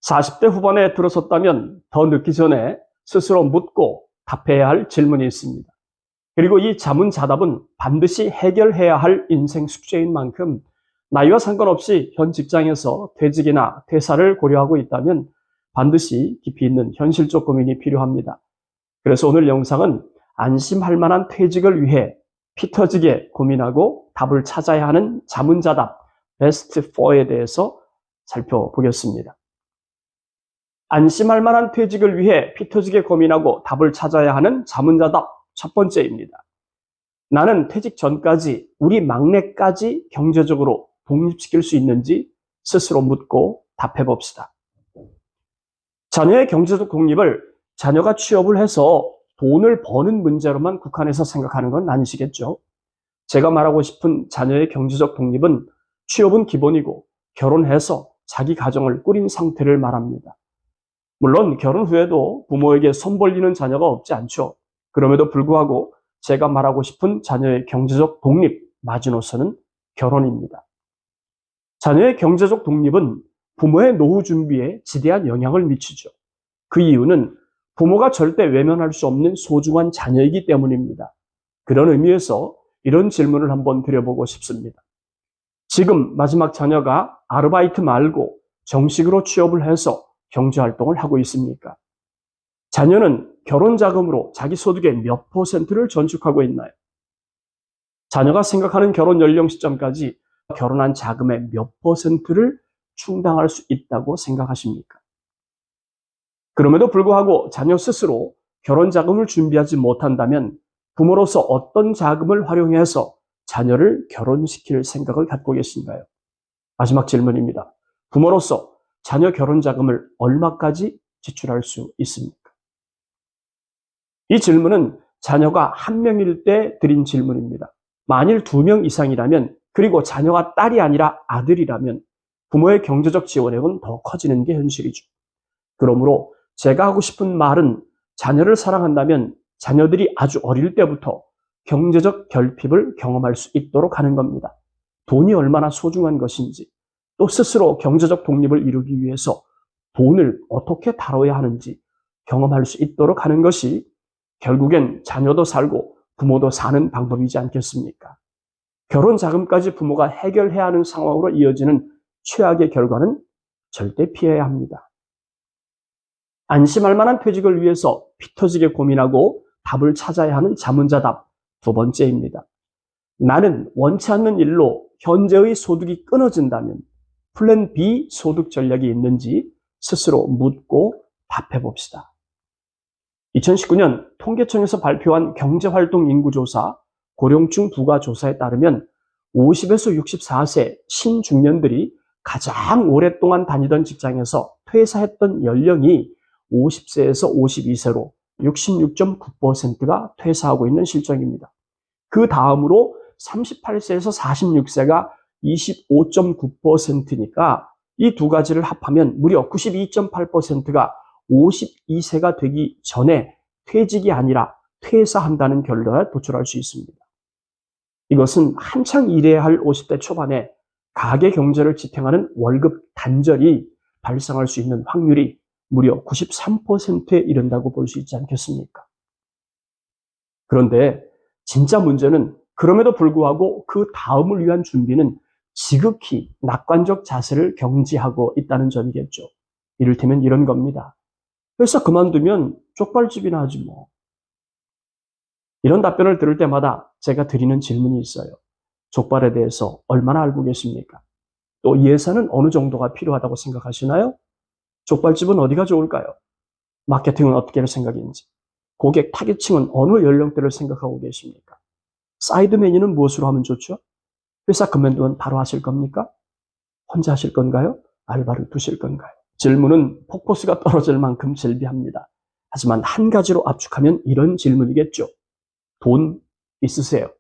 40대 후반에 들어섰다면 더 늦기 전에 스스로 묻고 답해야 할 질문이 있습니다. 그리고 이 자문자답은 반드시 해결해야 할 인생 숙제인 만큼 나이와 상관없이 현 직장에서 퇴직이나 퇴사를 고려하고 있다면 반드시 깊이 있는 현실적 고민이 필요합니다. 그래서 오늘 영상은 안심할 만한 퇴직을 위해 피 터지게 고민하고 답을 찾아야 하는 자문자답 베스트 4에 대해서 살펴보겠습니다. 안심할 만한 퇴직을 위해 피 터지게 고민하고 답을 찾아야 하는 자문자답 첫 번째입니다. 나는 퇴직 전까지 우리 막내까지 경제적으로 독립시킬 수 있는지 스스로 묻고 답해 봅시다. 자녀의 경제적 독립을 자녀가 취업을 해서 돈을 버는 문제로만 국한해서 생각하는 건 아니시겠죠? 제가 말하고 싶은 자녀의 경제적 독립은 취업은 기본이고 결혼해서 자기 가정을 꾸린 상태를 말합니다. 물론 결혼 후에도 부모에게 손 벌리는 자녀가 없지 않죠. 그럼에도 불구하고 제가 말하고 싶은 자녀의 경제적 독립 마지노선은 결혼입니다. 자녀의 경제적 독립은 부모의 노후 준비에 지대한 영향을 미치죠. 그 이유는 부모가 절대 외면할 수 없는 소중한 자녀이기 때문입니다. 그런 의미에서 이런 질문을 한번 드려보고 싶습니다. 지금 마지막 자녀가 아르바이트 말고 정식으로 취업을 해서 경제활동을 하고 있습니까? 자녀는 결혼 자금으로 자기 소득의 몇 %를 저축하고 있나요? 자녀가 생각하는 결혼 연령 시점까지 결혼한 자금의 몇 %를 충당할 수 있다고 생각하십니까? 그럼에도 불구하고 자녀 스스로 결혼 자금을 준비하지 못한다면 부모로서 어떤 자금을 활용해서 자녀를 결혼시킬 생각을 갖고 계신가요? 마지막 질문입니다. 부모로서 자녀 결혼 자금을 얼마까지 지출할 수 있습니까? 이 질문은 자녀가 한 명일 때 드린 질문입니다. 만일 2명 이상이라면, 그리고 자녀가 딸이 아니라 아들이라면 부모의 경제적 지원액은 더 커지는 게 현실이죠. 그러므로 제가 하고 싶은 말은 자녀를 사랑한다면 자녀들이 아주 어릴 때부터 경제적 결핍을 경험할 수 있도록 하는 겁니다. 돈이 얼마나 소중한 것인지, 또 스스로 경제적 독립을 이루기 위해서 돈을 어떻게 다뤄야 하는지 경험할 수 있도록 하는 것이 결국엔 자녀도 살고 부모도 사는 방법이지 않겠습니까? 결혼 자금까지 부모가 해결해야 하는 상황으로 이어지는 최악의 결과는 절대 피해야 합니다. 안심할 만한 퇴직을 위해서 피 터지게 고민하고 답을 찾아야 하는 자문자답 두 번째입니다. 나는 원치 않는 일로 현재의 소득이 끊어진다면 플랜 B 소득 전략이 있는지 스스로 묻고 답해 봅시다. 2019년 통계청에서 발표한 경제활동 인구조사 고령층 부가조사에 따르면 50에서 64세 신중년들이 가장 오랫동안 다니던 직장에서 퇴사했던 연령이 50세에서 52세로 66.9%가 퇴사하고 있는 실정입니다. 그 다음으로 38세에서 46세가 25.9%니까 이 두 가지를 합하면 무려 92.8%가 52세가 되기 전에 퇴직이 아니라 퇴사한다는 결론에 도출할 수 있습니다. 이것은 한창 일해야 할 50대 초반에 가계 경제를 지탱하는 월급 단절이 발생할 수 있는 확률이 무려 93%에 이른다고 볼 수 있지 않겠습니까? 그런데 진짜 문제는 그럼에도 불구하고 그 다음을 위한 준비는 지극히 낙관적 자세를 경지하고 있다는 점이겠죠. 이를테면 이런 겁니다. 회사 그만두면 쪽발집이나 하지 뭐. 이런 답변을 들을 때마다 제가 드리는 질문이 있어요. 족발에 대해서 얼마나 알고 계십니까? 또 예산은 어느 정도가 필요하다고 생각하시나요? 족발집은 어디가 좋을까요? 마케팅은 어떻게 할 생각인지, 고객 타겟층은 어느 연령대를 생각하고 계십니까? 사이드 메뉴는 무엇으로 하면 좋죠? 회사 그만두면 바로 하실 겁니까? 혼자 하실 건가요? 알바를 두실 건가요? 질문은 포커스가 떨어질 만큼 질비합니다. 하지만 한 가지로 압축하면 이런 질문이겠죠. 돈 있으세요?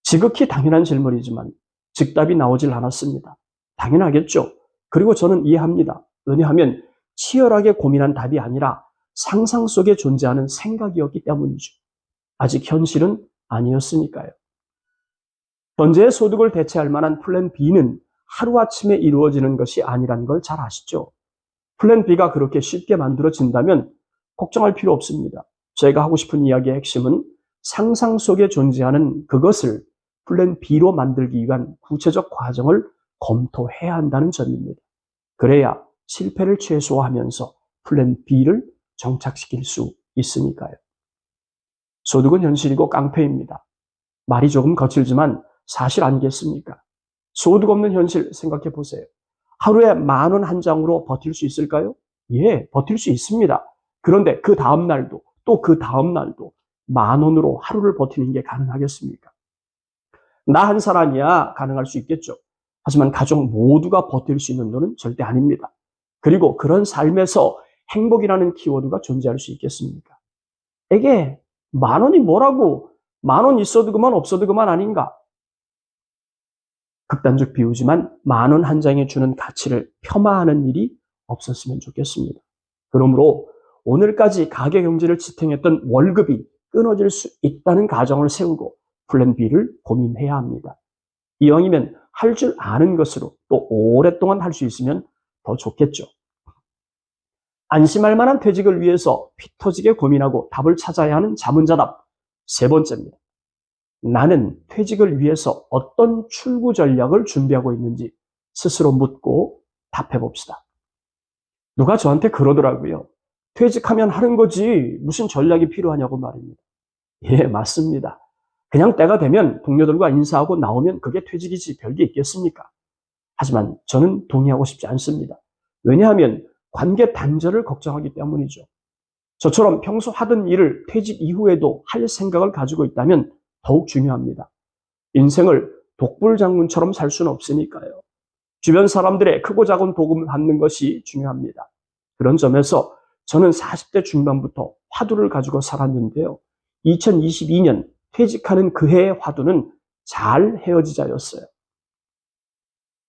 지극히 당연한 질문이지만 즉답이 나오질 않았습니다. 당연하겠죠. 그리고 저는 이해합니다. 왜냐하면 치열하게 고민한 답이 아니라 상상 속에 존재하는 생각이었기 때문이죠. 아직 현실은 아니었으니까요. 현재의 소득을 대체할 만한 플랜 B는 하루아침에 이루어지는 것이 아니라는 걸 잘 아시죠? 플랜 B가 그렇게 쉽게 만들어진다면 걱정할 필요 없습니다. 제가 하고 싶은 이야기의 핵심은 상상 속에 존재하는 그것을 플랜 B로 만들기 위한 구체적 과정을 검토해야 한다는 점입니다. 그래야 실패를 최소화하면서 플랜 B를 정착시킬 수 있으니까요. 소득은 현실이고 깡패입니다. 말이 조금 거칠지만 사실 아니겠습니까? 소득 없는 현실 생각해 보세요. 하루에 10,000원 한 장으로 버틸 수 있을까요? 예, 버틸 수 있습니다. 그런데 그 다음 날도 또 그 다음 날도 10,000원으로 하루를 버티는 게 가능하겠습니까? 나 한 사람이야 가능할 수 있겠죠. 하지만 가족 모두가 버틸 수 있는 돈은 절대 아닙니다. 그리고 그런 삶에서 행복이라는 키워드가 존재할 수 있겠습니까? 에게 10,000원이 뭐라고 10,000원 있어도 그만 없어도 그만 아닌가? 극단적 비유지만 10,000원 한 장에 주는 가치를 폄하하는 일이 없었으면 좋겠습니다. 그러므로 오늘까지 가계 경제를 지탱했던 월급이 끊어질 수 있다는 가정을 세우고 플랜 B를 고민해야 합니다. 이왕이면 할 줄 아는 것으로 또 오랫동안 할 수 있으면 더 좋겠죠. 안심할 만한 퇴직을 위해서 피 터지게 고민하고 답을 찾아야 하는 자문자답. 세 번째입니다. 나는 퇴직을 위해서 어떤 출구 전략을 준비하고 있는지 스스로 묻고 답해 봅시다. 누가 저한테 그러더라고요. 퇴직하면 하는 거지 무슨 전략이 필요하냐고 말입니다. 예, 맞습니다. 그냥 때가 되면 동료들과 인사하고 나오면 그게 퇴직이지 별게 있겠습니까? 하지만 저는 동의하고 싶지 않습니다. 왜냐하면 관계 단절을 걱정하기 때문이죠. 저처럼 평소 하던 일을 퇴직 이후에도 할 생각을 가지고 있다면 더욱 중요합니다. 인생을 독불장군처럼 살 수는 없으니까요. 주변 사람들의 크고 작은 도움을 받는 것이 중요합니다. 그런 점에서 저는 40대 중반부터 화두를 가지고 살았는데요. 2022년 퇴직하는 그해의 화두는 잘 헤어지자였어요.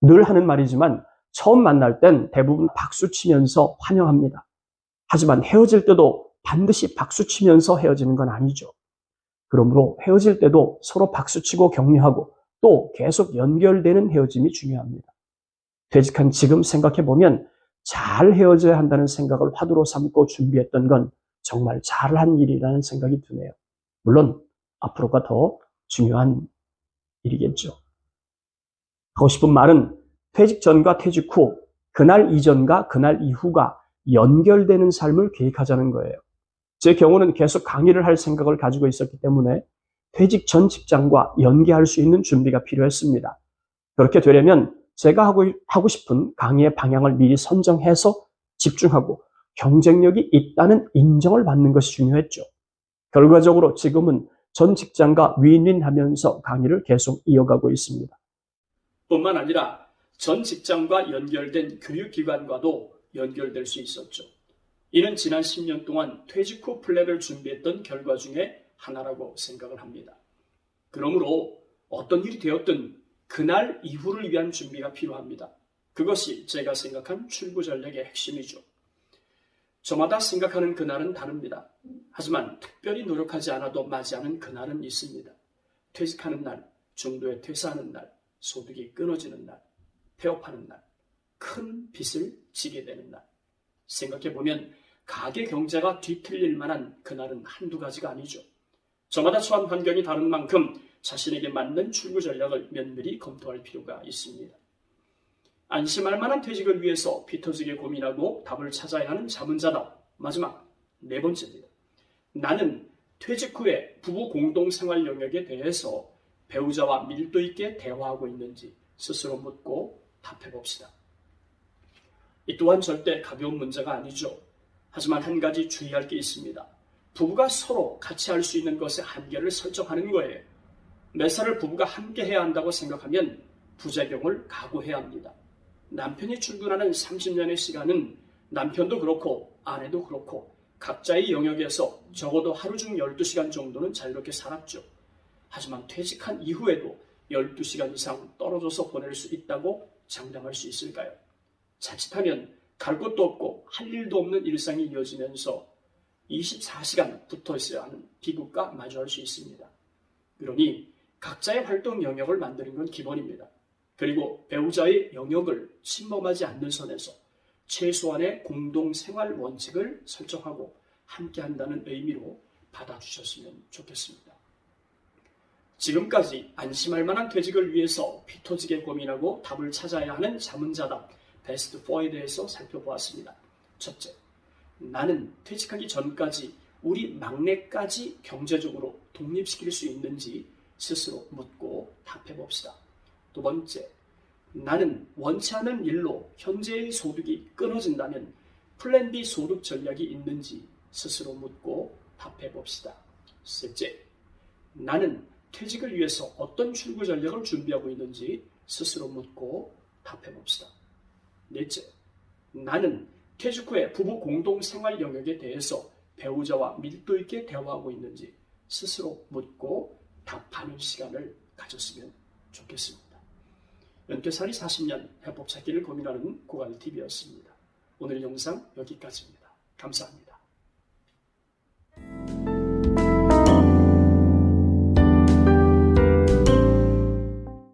늘 하는 말이지만 처음 만날 땐 대부분 박수치면서 환영합니다. 하지만 헤어질 때도 반드시 박수치면서 헤어지는 건 아니죠. 그러므로 헤어질 때도 서로 박수치고 격려하고 또 계속 연결되는 헤어짐이 중요합니다. 퇴직한 지금 생각해보면 잘 헤어져야 한다는 생각을 화두로 삼고 준비했던 건 정말 잘한 일이라는 생각이 드네요. 물론 앞으로가 더 중요한 일이겠죠. 하고 싶은 말은 퇴직 전과 퇴직 후, 그날 이전과 그날 이후가 연결되는 삶을 계획하자는 거예요. 제 경우는 계속 강의를 할 생각을 가지고 있었기 때문에 퇴직 전 직장과 연계할 수 있는 준비가 필요했습니다. 그렇게 되려면 제가 하고 싶은 강의의 방향을 미리 선정해서 집중하고 경쟁력이 있다는 인정을 받는 것이 중요했죠. 결과적으로 지금은 전 직장과 윈윈하면서 강의를 계속 이어가고 있습니다. 뿐만 아니라 전 직장과 연결된 교육기관과도 연결될 수 있었죠. 이는 지난 10년 동안 퇴직 후 플랜을 준비했던 결과 중에 하나라고 생각을 합니다. 그러므로 어떤 일이 되었든 그날 이후를 위한 준비가 필요합니다. 그것이 제가 생각한 출구 전략의 핵심이죠. 저마다 생각하는 그날은 다릅니다. 하지만 특별히 노력하지 않아도 맞이하는 그날은 있습니다. 퇴직하는 날, 중도에 퇴사하는 날, 소득이 끊어지는 날, 폐업하는 날, 큰 빚을 지게 되는 날. 생각해보면 가계 경제가 뒤틀릴 만한 그날은 한두 가지가 아니죠. 저마다 처한 환경이 다른 만큼 자신에게 맞는 출구 전략을 면밀히 검토할 필요가 있습니다. 안심할 만한 퇴직을 위해서 피 터지게 고민하고 답을 찾아야 하는 자문자답. 마지막 네 번째입니다. 나는 퇴직 후에 부부 공동생활 영역에 대해서 배우자와 밀도 있게 대화하고 있는지 스스로 묻고 답해봅시다. 이 또한 절대 가벼운 문제가 아니죠. 하지만 한 가지 주의할 게 있습니다. 부부가 서로 같이 할 수 있는 것의 한계를 설정하는 거예요. 몇 살을 부부가 함께 해야 한다고 생각하면 부작용을 각오해야 합니다. 남편이 출근하는 30년의 시간은 남편도 그렇고 아내도 그렇고 각자의 영역에서 적어도 하루 중 12시간 정도는 자유롭게 살았죠. 하지만 퇴직한 이후에도 12시간 이상 떨어져서 보낼 수 있다고 장담할 수 있을까요? 자칫하면 갈 곳도 없고 할 일도 없는 일상이 이어지면서 24시간 붙어 있어야 하는 비극과 마주할 수 있습니다. 그러니 각자의 활동 영역을 만드는 건 기본입니다. 그리고 배우자의 영역을 침범하지 않는 선에서 최소한의 공동생활 원칙을 설정하고 함께한다는 의미로 받아주셨으면 좋겠습니다. 지금까지 안심할 만한 퇴직을 위해서 피 터지게 고민하고 답을 찾아야 하는 자문자답 베스트 4에 대해서 살펴보았습니다. 첫째, 나는 퇴직하기 전까지 우리 막내까지 경제적으로 독립시킬 수 있는지 스스로 묻고 답해봅시다. 두 번째, 나는 원치 않는 일로 현재의 소득이 끊어진다면 플랜 B 소득 전략이 있는지 스스로 묻고 답해봅시다. 셋째, 나는 퇴직을 위해서 어떤 출구 전략을 준비하고 있는지 스스로 묻고 답해봅시다. 넷째, 나는 퇴직 후에 부부 공동생활 영역에 대해서 배우자와 밀도 있게 대화하고 있는지 스스로 묻고 답하는 시간을 가졌으면 좋겠습니다. 연퇴살이 40년 해법 찾기를 고민하는 고갈TV였습니다. 오늘 영상 여기까지입니다. 감사합니다.